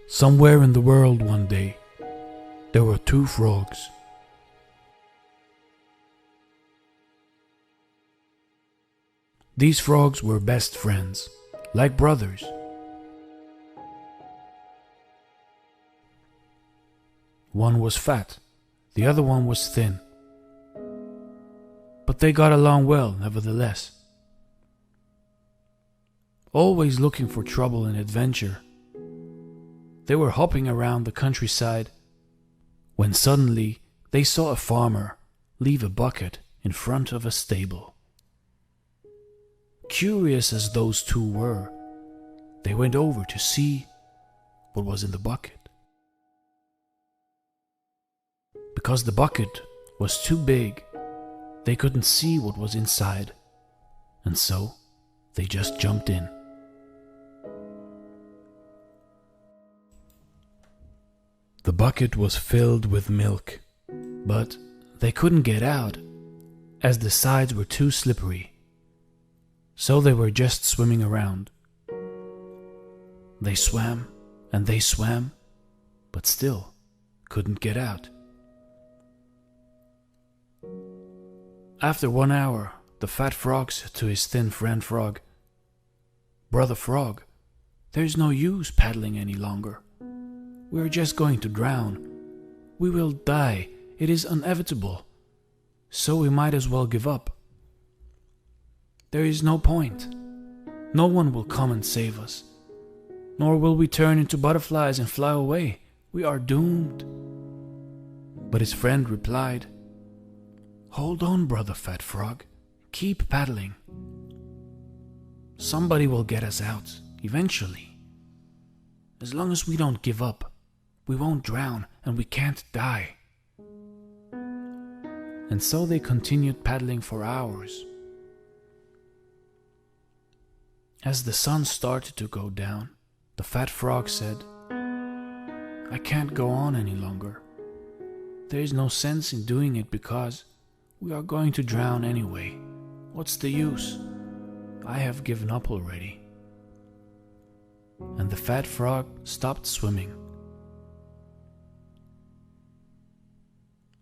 Somewhere in the world one day, there were two frogs. These frogs were best friends, like brothers. One was fat, the other one was thin. But they got along well, nevertheless. Always looking for trouble and adventure, they were hopping around the countryside when suddenly they saw a farmer leave a bucket in front of a stable. Curious as those two were, they went over to see what was in the bucket. Because the bucket was too big, they couldn't see what was inside, and so they just jumped in. The bucket was filled with milk, but they couldn't get out as the sides were too slippery, so they were just swimming around. They swam and they swam, but still couldn't get out. After 1 hour, the fat frog said to his thin friend frog, "Brother Frog, there's no use paddling any longer. We're just going to drown. We will die. It is inevitable. So we might as well give up. There is no point. No one will come and save us. Nor will we turn into butterflies and fly away. We are doomed." But his friend replied, "Hold on, Brother Fat Frog. Keep paddling. Somebody will get us out, eventually. As long as we don't give up, we won't drown and we can't die." And so they continued paddling for hours. As the sun started to go down, the fat frog said, "I can't go on any longer. There is no sense in doing it because we are going to drown anyway. What's the use? I have given up already." And the fat frog stopped swimming.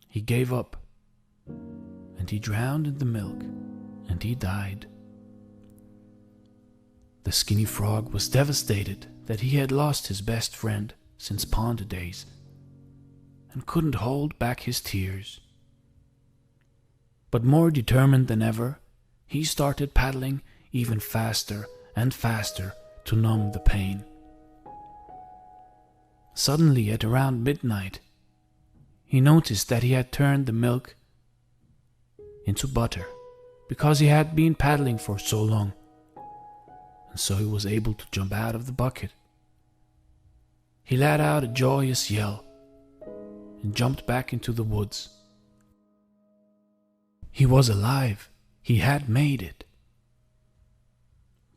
He gave up, and he drowned in the milk, and he died. The skinny frog was devastated that he had lost his best friend since pond days, and couldn't hold back his tears. But more determined than ever, he started paddling even faster and faster to numb the pain. Suddenly, at around midnight, he noticed that he had turned the milk into butter because he had been paddling for so long, and so he was able to jump out of the bucket. He let out a joyous yell and jumped back into the woods. He was alive. He had made it.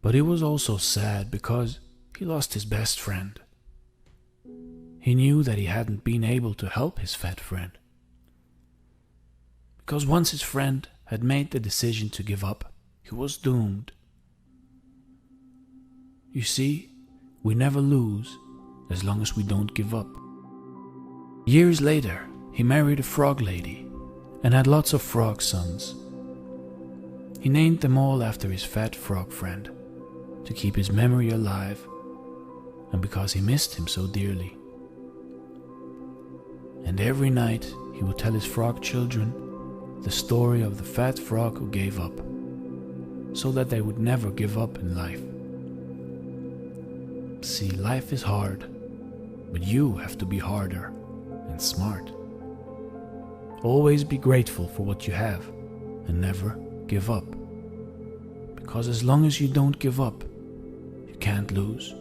But he was also sad because he lost his best friend. He knew that he hadn't been able to help his fat friend. Because once his friend had made the decision to give up, he was doomed. You see, we never lose as long as we don't give up. Years later, he married a frog lady and had lots of frog sons. He named them all after his fat frog friend to keep his memory alive and because he missed him so dearly. And every night he would tell his frog children the story of the fat frog who gave up, so that they would never give up in life. See, life is hard, but you have to be harder and smart. Always be grateful for what you have and never give up. Because as long as you don't give up, you can't lose.